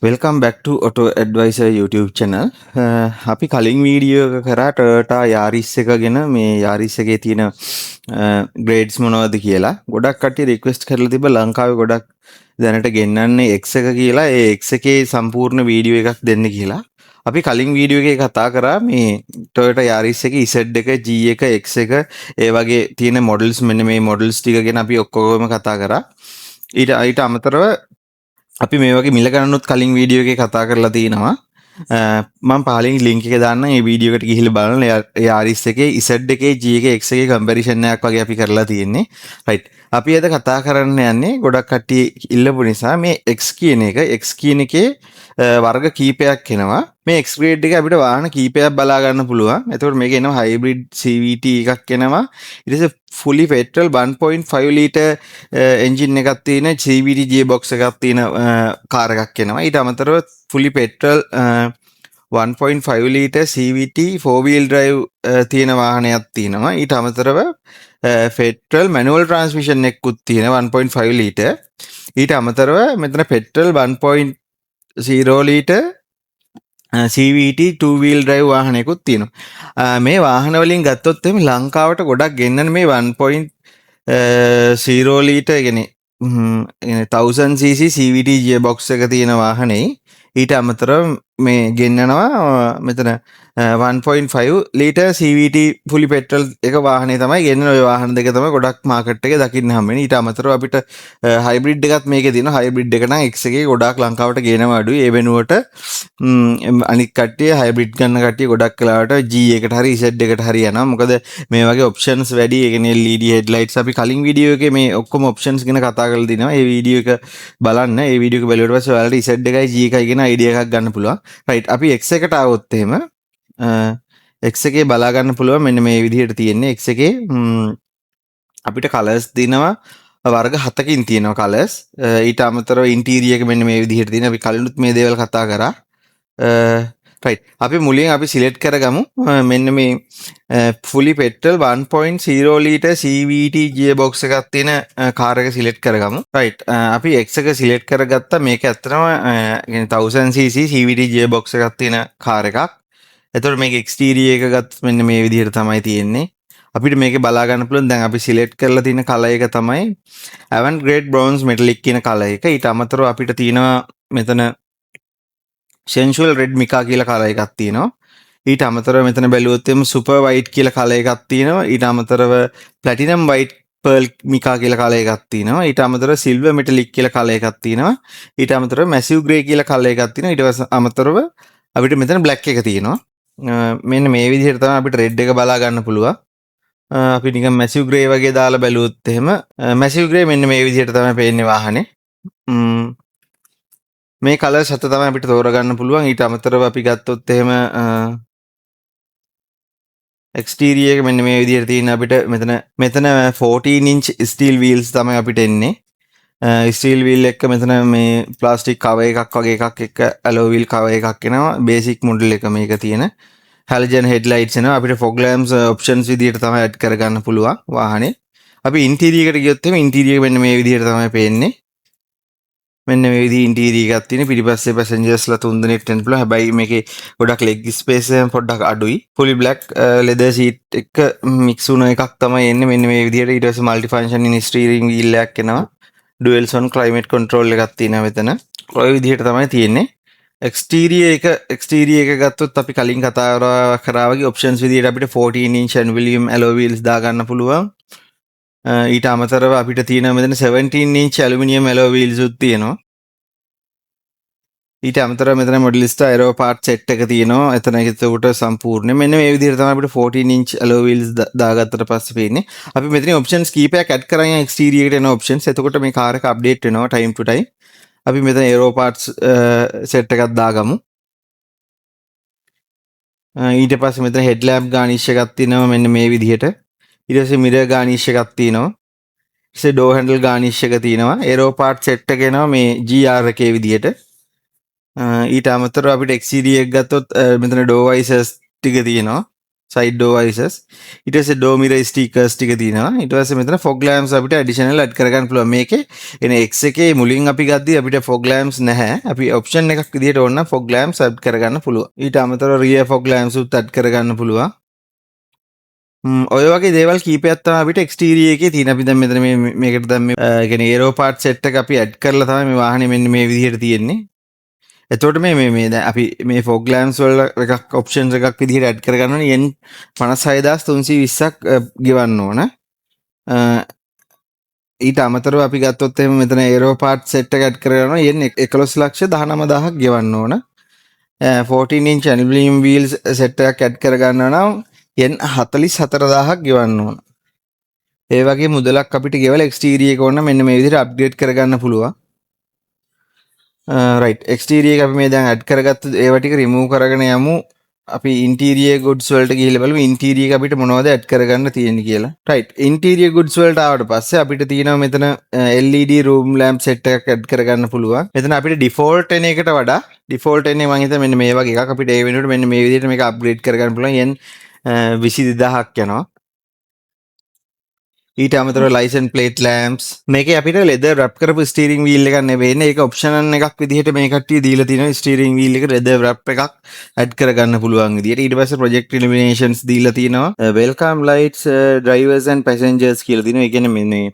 Welcome back to Auto Advisor YouTube channel. අපි කලින් video එක කරා Toyota Yaris එක ගැන මේ Yaris එකේ තියෙන grades මොනවද කියලා. ගොඩක් කට්ටිය රික්වෙස්ට් කරලා තිබ්බ ලංකාවේ ගොඩක් දැනට ගෙන්නන්නේ X එක කියලා. ඒ X එකේ සම්පූර්ණ වීඩියෝ එකක් දෙන්න කියලා. අපි කලින් වීඩියෝ එකේ කතා කරා මේ Toyota Yaris එකේ Z එක, G එක, X එක ඒ වගේ තියෙන models මෙන්න මේ models ටික ගැන අපි ඔක්කොම කතා කරා. ඊට අමතරව අපි මේ වගේ මිල ගණනුත් කලින් වීඩියෝ එකේ කතා කරලා තිනවා. මම පහලින් ලින්ක් එක දාන්න මේ වීඩියෝ එකට ගිහිල්ලා බලන්න. Yaris එකේ Z එකේ G එකේ X එකේ කම්පැරිසන් එකක් වගේ අපි කරලා තියෙන්නේ. රයිට්. අපි අද කතා කරන්න යන්නේ ගොඩක් කට්ටිය ඉල්ලපු නිසා මේ X කියන එකේ වර්ග කීපයක් එනවා. මේ X grade එක අපිට වාහන කීපයක් බලා ගන්න පුළුවන්. එතකොට මේක එනවා hybrid CVT එකක් එනවා. ඊට පස්සේ fully petrol 1.5 liter engine එකක් තියෙන CVT gearbox එකක් තියෙන කාර් එකක් එනවා. ඊට අමතරව fully petrol 1.5 liter CVT 4 wheel drive තියෙන වාහනයක් තියෙනවා. ඊට අමතරව petrol manual transmission එකකුත් තියෙනවා 1.5 liter. ඊට අමතරව මෙතන petrol 1.0 liter CVT 2 wheel drive වාහනයකුත් තියෙනවා. මේ වාහන වලින් ගත්තොත් එimhe ලංකාවට ගොඩක් ගෙන්නන මේ 1.0 liter කියන්නේ 1000cc CVT gearbox එක තියෙන වාහනේ ඊට අමතරව මේ ගෙන්නනවා මෙතන 1.5 liter CVT fully petrol එක වාහනේ තමයි ගෙන්නන ඔය වාහන දෙක තමයි ගොඩක් මාකට් එකේ දකින්න හම්බෙන්නේ. ඊට අමතරව අපිට හයිබ්‍රිඩ් එකත් මේකේ තියෙනවා. හයිබ්‍රිඩ් එක නම් X එකේ ගොඩක් ලංකාවට ගේනවා අඩුයි. ඒ වෙනුවට අනිත් කට්ටිය හයිබ්‍රිඩ් ගන්න කට්ටිය ගොඩක් වෙලාවට G එකට හරි Z එකට හරි යනවා. මොකද මේ වගේ ඔප්ෂන්ස් වැඩි. ඒ කියන්නේ LED headlights අපි කලින් වීඩියෝ එකේ මේ ඔක්කොම ඔප්ෂන්ස් ගැන කතා කරලා දිනවා. ඒ වීඩියෝ එක බලන්න. ඒ වීඩියෝ එක බැලුවට පස්සේ ඔයාලට Z එකයි G එකයි කියන අයිඩියා එකක් ගන්න පුළුවන්. රයිට්. අපි X එකට આવොත් එහෙම X එකේ බලා ගන්න පුළුවන් මෙන්න මේ විදිහට තියෙන්නේ. X එකේ අපිට කලර්ස් දිනවා වර්ග 7කින් තියෙනවා කලර්ස්. ඊට අමතරව ඉන්ටීරියර් එක මෙන්න මේ විදිහට තියෙනවා. අපි කලිනුත් මේ දේවල් කතා කරා. රයිට්. අපි මුලින් අපි සිලෙක්ට් කරගමු මෙන්න මේ fully petrol 1.0 liter CVT gearbox එකක් තියෙන කාර් එක සිලෙක්ට් කරගමු. රයිට්. අපි X එක සිලෙක්ට් කරගත්තා. මේක ඇත්තටම 1000cc CVT gearbox එකක් තියෙන කාර් එකක්. එතකොට මේක එක්ස්ටීරියර් එක ගත්ත මෙන්න මේ විදිහට තමයි තියෙන්නේ. අපිට මේකේ බලා ගන්න පුළුවන් දැන් අපි සිලෙක්ට් කරලා තියෙන කලර් එක තමයි avant-grade bronze metallic කියන කලර් එක. ඊට අමතරව අපිට තියෙනවා මෙතන sensual red mica කියලා කලර් එකක් තියෙනවා. ඊට අමතරව මෙතන බැලුවොත් එම් super white කියලා කලර් එකක් තියෙනවා. ඊට අමතරව platinum white pearl mica කියලා කලර් එකක් තියෙනවා. ඊට අමතරව silver metallic කියලා කලර් එකක් තියෙනවා. ඊට අමතරව massive grey කියලා කලර් එකක් තියෙනවා. ඊට පස්සේ අමතරව අපිට මෙතන black එක තියෙනවා. මෙන්න මේ විදිහට තමයි අපිට red එක බලා ගන්න පුළුවන්. අපි නිකන් massive grey වගේ දාලා බැලුවොත් එහෙම massive grey මෙන්න මේ විදිහට තමයි පේන්නේ වාහනේ. මේ කලර්ස් හත තමයි අපිට තෝරගන්න පුළුවන්. ඊට අමතරව අපි ගත්තොත් එහෙම එක්ස්ටීරියර් එක මෙන්න මේ විදිහට තියෙන අපිට මෙතන 14 inch steel wheels තමයි අපිට එන්නේ. ස්ටීල් වීල් එක මෙතන මේ ප්ලාස්ටික් කවර් එකක් වගේ එකක් එක්ක ඇලෝ වීල් කවර් එකක් එනවා. බේසික් මොඩල් එක මේක තියෙන. හැලජන් හෙඩ්ලයිට්ස් එනවා. අපිට ෆොග් ලැම්ප්ස් ඔප්ෂන්ස් විදිහට තමයි ඇඩ් කරගන්න පුළුවන් වාහනේ. අපි ඉන්ටීරියර් එකට ගියොත් එහෙම ඉන්ටීරියර් මෙන්න මේ විදිහට තමයි පේන්නේ. මෙන්න මේ විදිහේ ඉන්ටීරියර් එකක් තියෙන. පිටිපස්සේ පැසෙන්ජර්ස්ලා 3 දෙනෙක් ඉන්න පුළුවන්. හැබැයි මේකේ ගොඩක් ලෙග් ස්පේස් එක පොඩ්ඩක් අඩුයි. fully black leather seat එක මික්ස් වුණ එකක් තමයි එන්නේ මෙන්න මේ විදිහට. ඊට පස්සේ multi function steering wheel එකක් එනවා. dual zone climate control එකක් තියෙනවා මෙතන. ඔය විදිහට තමයි තියෙන්නේ. එක්ස්ටීරියර් එක ගත්තොත් අපි කලින් කතා කරා වගේ ඔප්ෂන්ස් විදිහට අපිට 14 inch aluminum alloy wheels දා ගන්න පුළුවන්. ඊට අමතරව අපිට තියෙනවා මෙතන 17 inch aluminum alloy wheels උත් තියෙනවා. ඊට අමතරව මෙතන Modelista aero part set එක තියෙනවා. එතන ඒකට සම්පූර්ණ මෙන්න මේ විදිහට තමයි අපිට 14 inch alloy wheels දාගත්තට පස්සේ පේන්නේ. අපි මෙතන ඔප්ෂන්ස් කීපයක් ඇඩ් කරන් යන එක්ස්ටීරියර් එකට එන ඔප්ෂන්ස්. එතකොට මේ කාර් එක අප්ඩේට් වෙනවා time to time. අපි මෙතන aero parts set එකක් දාගමු. ඊට පස්සේ මෙතන headlamp garnish එකක් තියෙනවා මෙන්න මේ විදිහට. ඊට පස්සේ mirror garnish එකක් තියෙනවා. ඊට පස්සේ door handle garnish එක තියෙනවා. aero part set එක එනවා මේ GR එකේ විදිහට. ඊට අමතරව අපිට එක්ස්ටීරියර් එක ගත්තොත් මෙතන door visors ටික තියෙනවා. side door visors. ඊට පස්සේ door mirror stickers ටික තියෙනවා. ඊට පස්සේ මෙතන fog lamps අපිට additional add කරගන්න පුළුවන්. මේකේ එන X එකේ මුලින් අපි ගද්දි අපිට fog lamps නැහැ. අපි option එකක් විදිහට ඕන නම් fog lamps add කරගන්න පුළුවන්. ඊට අමතරව rear fog lamps උත් add කරගන්න පුළුවන්. ඔය වගේ දේවල් කීපයක් තමයි අපිට එක්ස්ටීරියර් එකේ තියෙන. අපි දැන් මෙතන මේකට දැන් මේ කියන්නේ ඒරෝ පාර්ට් සෙට් එක අපි ඇඩ් කරලා තමයි මේ වාහනේ මෙන්න මේ විදිහට තියෙන්නේ. එතකොට මේ දැන් අපි මේ fog lamps වල එකක් ඔප්ෂන්ස් එකක් විදිහට ඇඩ් කරගන්න ඕනේ yen 56320ක් ගෙවන්න ඕන. ඊට අමතරව අපි ගත්තොත් එහෙම මෙතන ඒරෝ පාර්ට් සෙට් එක ඇඩ් කරගන්නවා yen 11,19,000ක් ගෙවන්න ඕන. 14 inch aluminum wheels සෙට් එකක් ඇඩ් කරගන්නවා නම් yen 44,000ක් ගෙවන්න ඕන. ඒ වගේ මුදලක් අපිට ගෙවලා එක්ස්ටීරියර් එක ඕන මෙන්න මේ විදිහට අප්ග්‍රේඩ් කරගන්න පුළුවන්. රයිට් එක්ස්ටීරියර් එක අපි මේ දැන් ඇඩ් කරගත්ත ඒවා ටික රිමූව් කරගෙන යමු. අපි ඉන්ටීරියර් ගුඩ්ස් වලට ගිහිල්ලා බලමු ඉන්ටීරියර් එක අපිට මොනවද ඇඩ් කරගන්න තියෙන්නේ කියලා. රයිට් ඉන්ටීරියර් ගුඩ්ස් වලට ආවට පස්සේ අපිට තියෙනවා මෙතන LED room lamp set එකක් ඇඩ් කරගන්න පුළුවන්. මෙතන අපිට ඩිෆෝල්ට් එන එකට වඩා ඩිෆෝල්ට් එන්නේ මම හිතන්නේ මෙන්න මේ වගේ එකක් අපිට ඒ වෙනුවට මෙන්න මේ විදිහට මේක අප්ග්‍රේඩ් කරගන්න පුළුවන්. yen 22000ක් යනවා. ඊට අමතරව ලයිසන් ප්ලේට් ලෑම්ප්ස් මේකේ අපිට ලෙදර් රැප් කරපු ස්ටීරිං වීල් එකක් නෙවෙයි ඉන්නේ. ඒක ඔප්ෂනල් එකක් විදිහට මේ කට්ටිය දීලා තියෙනවා. ස්ටීරිං වීල් එක ලෙදර් රැප් එකක් ඇඩ් කරගන්න පුළුවන් විදිහට. ඊට පස්සේ ප්‍රොජෙක්ට් ඉලුමිනේෂන්ස් දීලා තියෙනවා. Welcome lights drivers and passengers කියලා තියෙනවා. ඒ කියන්නේ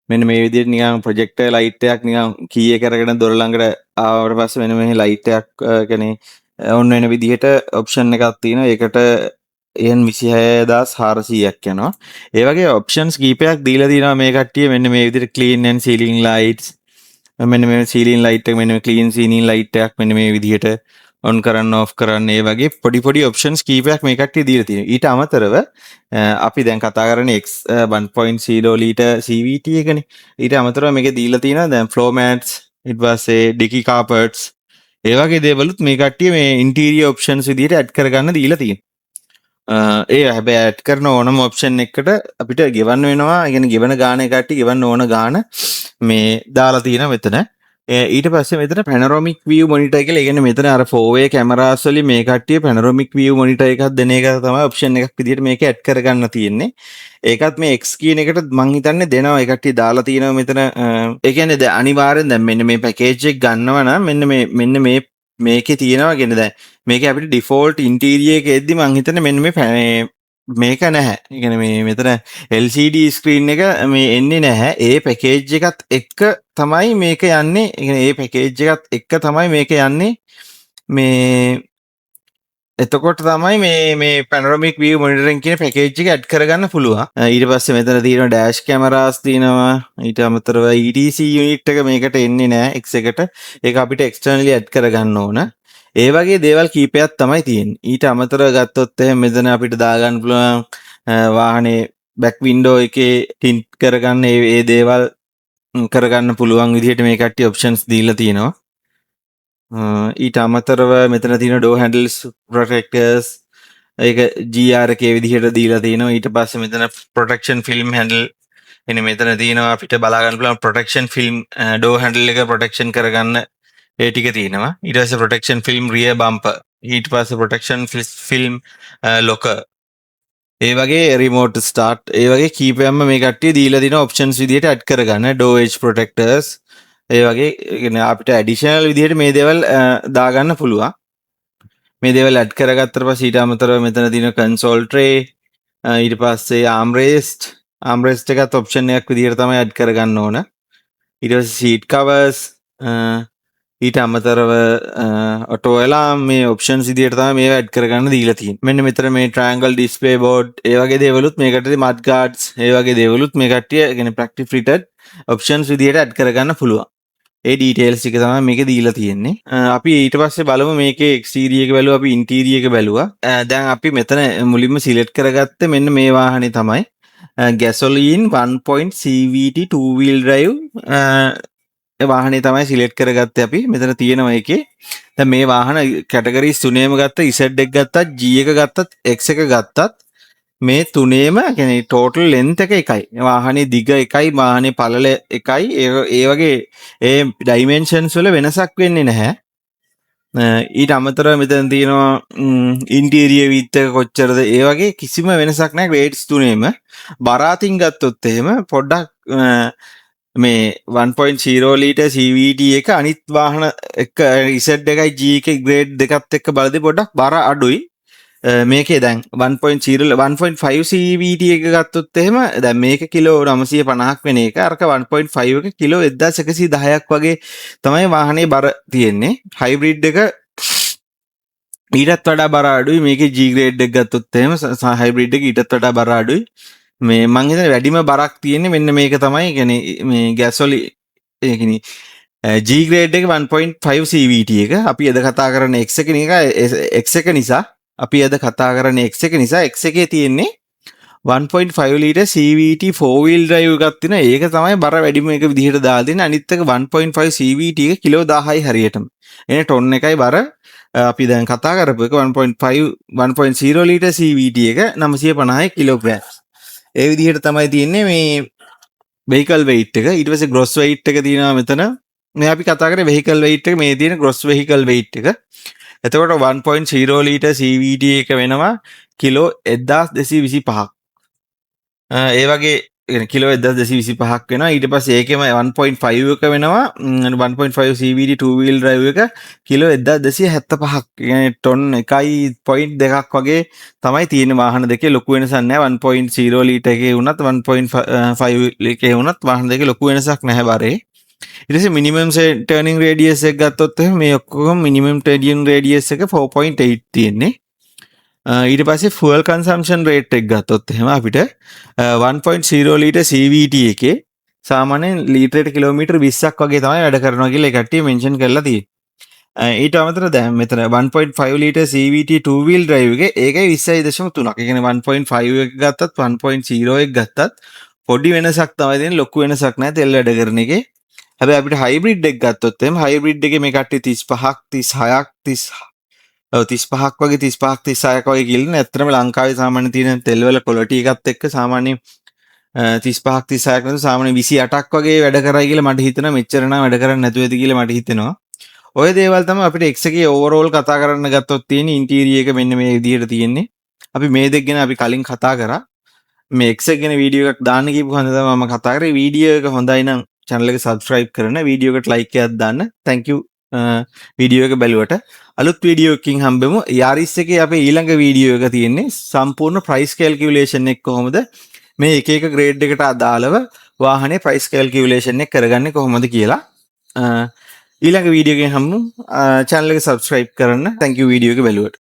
මෙන්න මේ විදිහට නිකන් ප්‍රොජෙක්ටර් ලයිට් එකක් නිකන් කී එක කරගෙන දොර ළඟට ආවට පස්සේ මෙන්න මේ ලයිට් එකක් කියන්නේ ඔන් වෙන විදිහට ඔප්ෂන් එකක් තියෙනවා. ඒකට yen 26400ක් යනවා. ඒ වගේ ඔප්ෂන්ස් කීපයක් දීලා තියෙනවා මේ කට්ටිය. මෙන්න මේ විදිහට clean and ceiling lights මෙන්න මේ ceiling light එක මෙන්න මේ clean ceiling light එකක් මෙන්න මේ විදිහට on කරන්න off කරන්න ඒ වගේ පොඩි ඔප්ෂන්ස් කීපයක් මේ කට්ටිය දීලා තියෙනවා. ඊට අමතරව අපි දැන් කතා කරන්නේ X 1.0 ලීටර් CVT එකනේ. ඊට අමතරව මේකේ දීලා තියෙනවා දැන් floor mats ඊට පස්සේ dicky carpets ඒ වගේ දේවලුත් මේ කට්ටිය මේ interior options විදිහට add කරගන්න දීලා තියෙනවා. ඒ හැබැයි ඇඩ් කරන ඕනම ඔප්ෂන් එකකට අපිට ගෙවන්න වෙනවා. ඒ කියන්නේ ගෙවන ගාන එකට ගෙවන්න ඕන ගාන මේ දාලා තියෙනවා මෙතන. ඊට පස්සේ මෙතන panoramic view monitor කියලා. ඒ කියන්නේ මෙතන අර 4way cameras වලින් මේ කට්ටිය panoramic view monitor එකක් දෙන එක තමයි ඔප්ෂන් එකක් විදිහට මේක ඇඩ් කරගන්න තියෙන්නේ. ඒකත් මේ X කියන එකට මං හිතන්නේ දෙනවා. ඒ කට්ටිය දාලා තියෙනවා මෙතන. ඒ කියන්නේ දැන් අනිවාර්යෙන් දැන් මෙන්න මේ පැකේජ් එක ගන්නවා නම් මෙන්න මේ මේකේ තියෙනවා කියන්නේ දැන් මේකේ අපිට ඩිෆෝල්ට් ඉන්ටීරියර් එක එද්දි මං හිතන්නේ මෙන්න මේක නැහැ. ඒ කියන්නේ මේ මෙතන LCD ස්ක්‍රීන් එක මේ එන්නේ නැහැ. ඒ පැකේජ් එකත් එක්ක තමයි මේක යන්නේ. ඒ කියන්නේ ඒ පැකේජ් එකත් එක්ක තමයි මේක යන්නේ. මේ එතකොට තමයි මේ panoramic view monitoring කියන පැකේජ් එක ඇඩ් කරගන්න පුළුවන්. ඊට පස්සේ මෙතන තියෙනවා dash cameras තියෙනවා. ඊට අමතරව ETC unit එක මේකට එන්නේ නැහැ X එකට. ඒක අපිට externally ඇඩ් කරගන්න ඕන. ඒ වගේ දේවල් කීපයක් තමයි තියෙන්නේ. ඊට අමතරව ගත්තොත් එහෙනම් මෙතන අපිට දාගන්න පුළුවන් වාහනේ back window එකේ tint කරගන්න ඒ දේවල් කරගන්න පුළුවන් විදිහට මේ කට්ටිය options දීලා තියෙනවා. ඊට අමතරව මෙතන තියෙන door handles protectors ඒක GR එකේ විදිහට දීලා තියෙනවා. ඊට පස්සේ මෙතන protection film handle එනේ මෙතන තියෙනවා අපිට බලා ගන්න පුළුවන් protection film door handle එක protection කරගන්න ඒ ටික තියෙනවා. ඊට පස්සේ protection film rear bumper ඊට පස්සේ protection film locker ඒ වගේ remote start ඒ වගේ කීපයක්ම මේ කට්ටිය දීලා තියෙන options විදිහට add කරගන්න door edge protectors ඒ වගේ අපිට ඇඩිෂනල් විදිහට මේ දේවල් දාගන්න පුළුවන්. මේ දේවල් ඇඩ් කරගත්තට පස්සේ ඊට අමතරව මෙතන තියෙන console tray ඊට පස්සේ armrest එකත් ඔප්ෂන් එකක් විදිහට තමයි ඇඩ් කරගන්න ඕන. ඊට පස්සේ seat covers ඊට අමතරව auto alarm මේ ඔප්ෂන්ස් විදිහට තමයි මේවා ඇඩ් කරගන්න දීලා තියෙන්නේ. මෙන්න මෙතන මේ triangle display board ඒ වගේ දේවලුත් මේකට mud guards ඒ වගේ දේවලුත් මේ කට්ටිය කියන්නේ practice fitted ඔප්ෂන්ස් විදිහට ඇඩ් කරගන්න පුළුවන්. ඒ ඩීටේල්ස් ටික තමයි මේකේ දීලා තියෙන්නේ. අපි ඊට පස්සේ බලමු මේකේ එක්ස්ටීරියර් එක බැලුවා අපි ඉන්ටීරියර් එක බැලුවා. දැන් අපි මෙතන මුලින්ම සිලෙක්ට් කරගත්තේ මෙන්න මේ වාහනේ තමයි. gasoline 1. CVT 2 wheel drive වාහනේ තමයි සිලෙක්ට් කරගත්තේ අපි. මෙතන තියෙනවා එකේ. දැන් මේ වාහන කැටගරිස් තුනේම ගත්ත Z එක ගත්තත් G එක ගත්තත් X එක ගත්තත් මේ තුනේම කියන්නේ ටෝටල් ලෙන්ත් එක එකයි. වාහනේ දිග එකයි, වාහනේ පළල එකයි. ඒ වගේ ඒ ඩයිමෙන්ෂන්ස් වල වෙනසක් වෙන්නේ නැහැ. ඊට අමතරව මෙතන තියෙනවා ඉන්ටීරියර් විත් එක කොච්චරද ඒ වගේ කිසිම වෙනසක් නැහැ ග්‍රේඩ්ස් තුනේම. බර අතින් ගත්තොත් එහෙම පොඩ්ඩක් මේ 1.0 ලීටර් CVT එක අනිත් වාහන එක Z එකයි G එකේ ග්‍රේඩ් දෙකත් එක්ක බලද්දී පොඩ්ඩක් බර අඩුයි. මේකේ දැන් 1.0 1.5 CVT එක ගත්තොත් එහෙම දැන් මේක කිලෝ 950ක් වෙන එක අරක 1.5 එක කිලෝ 1110ක් වගේ තමයි වාහනේ බර තියෙන්නේ. හයිබ්‍රිඩ් එක ඊටත් වඩා බර අඩුයි. මේකේ G ග්‍රේඩ් එක ගත්තොත් එහෙම හයිබ්‍රිඩ් එක ඊටත් වඩා බර අඩුයි. මේ මං හිතන්නේ වැඩිම බරක් තියෙන්නේ මෙන්න මේක තමයි. කියන්නේ මේ ගැසොලි ඒ කියන්නේ G ග්‍රේඩ් එක 1.5 CVT එක. අපි අද කතා කරන X එක නිසා අපි අද කතා කරන්නේ X එක නිසා X එකේ තියෙන්නේ 1.5 ලීටර් CVT 4 wheel drive එකක් තියෙනවා. ඒක තමයි බර වැඩිම එක විදිහට දාලා දෙන්නේ. අනිත් එක 1.5 CVT එක කිලෝ 1000යි හරියටම. එනේ ටොන් එකයි බර අපි දැන් කතා කරපු එක 1.0 ලීටර් CVT එක 950 කිලෝග්‍රෑම්. ඒ විදිහට තමයි තියෙන්නේ මේ vehicle weight එක. ඊට පස්සේ gross weight එක තියෙනවා මෙතන. මේ අපි කතා කරේ vehicle weight එක මේ තියෙන gross vehicle weight එක. එතකොට 1.0 ලීටර් CVT එක වෙනවා කිලෝ 1225ක්. ඒ වගේ කිලෝ 1225ක් වෙනවා. ඊට පස්සේ ඒකෙම 1.5 එක වෙනවා 1.5 CVT 2 wheel drive එක කිලෝ 1275ක්. يعني ටොන් 1.2ක් වගේ තමයි තියෙන වාහන දෙකේ. ලොකු වෙනසක් නැහැ. 1.0 ලීටර් එකේ වුණත් 1.5 එකේ වුණත් වාහන දෙකේ ලොකු වෙනසක් නැහැ බරේ. ඊට පස්සේ මිනිමම් ටර්නින් රේඩියස් එක ගත්තොත් එහෙනම් මේ ඔක්කොම මිනිමම් ටර්නින් රේඩියස් එක 4.8 තියෙන්නේ. ඊට පස්සේ ෆුවල් කන්සම්ප්ෂන් රේට් එක ගත්තොත් එහෙම අපිට 1.0 ලීටර් CVT එකේ සාමාන්‍යයෙන් ලීටරයට කිලෝමීටර් 20ක් වගේ තමයි වැඩ කරනවා කියලා ඒ කට්ටිය මෙන්ෂන් කරලා තියෙන්නේ. ඊට අමතරව දැන් මෙතන 1.5 ලීටර් CVT 2 wheel drive එකේ ඒකයි 20.3ක්. ඒ කියන්නේ 1.5 එක ගත්තත් 1.0 එක ගත්තත් පොඩි වෙනසක් තමයි තියෙන්නේ. ලොකු වෙනසක් නැහැ තෙල් වැඩ කරන එකේ. හැබැයි අපිට හයිබ්‍රිඩ් එක ගත්තොත් එහෙම හයිබ්‍රිඩ් එකේ මේ කට්ටිය 35ක් 35ක් වගේ 35ක් 36ක් වගේ කියලා. ඇත්තටම ලංකාවේ සාමාන්‍ය තියෙන තෙල් වල ක්වොලිටි එකත් එක්ක සාමාන්‍ය 35ක් 36ක් නේද සාමාන්‍ය 28ක් වගේ වැඩ කරයි කියලා මට හිතෙනවා. මෙච්චර නම් වැඩ කරන්නේ නැතුව ඇති කියලා මට හිතෙනවා. ඔය දේවල් තමයි අපිට X එකේ ඕවරෝල් කතා කරන්න ගත්තොත් තියෙන ඉන්ටීරියර් එක මෙන්න මේ විදිහට තියෙන්නේ. අපි මේ දෙක ගැන අපි කලින් කතා කරා. මේ X එක ගැන වීඩියෝ එකක් දාන්න කියපු හන්ද තමයි මම කතා කරේ. වීඩියෝ එක හොඳයි නම් channel එක subscribe කරන්න. වීඩියෝ එකට like එකක් දාන්න. thank you වීඩියෝ එක බැලුවට. අලුත් වීඩියෝ එකකින් හම්බෙමු. Yaris එකේ අපේ ඊළඟ වීඩියෝ එක තියෙන්නේ සම්පූර්ණ price calculation එක කොහොමද මේ එක එක grade එකට අදාළව වාහනේ price calculation එක කරගන්නේ කොහොමද කියලා. ඊළඟ වීඩියෝ එකෙන් හම්බෙමු. channel එක subscribe කරන්න. thank you වීඩියෝ එක බැලුවට.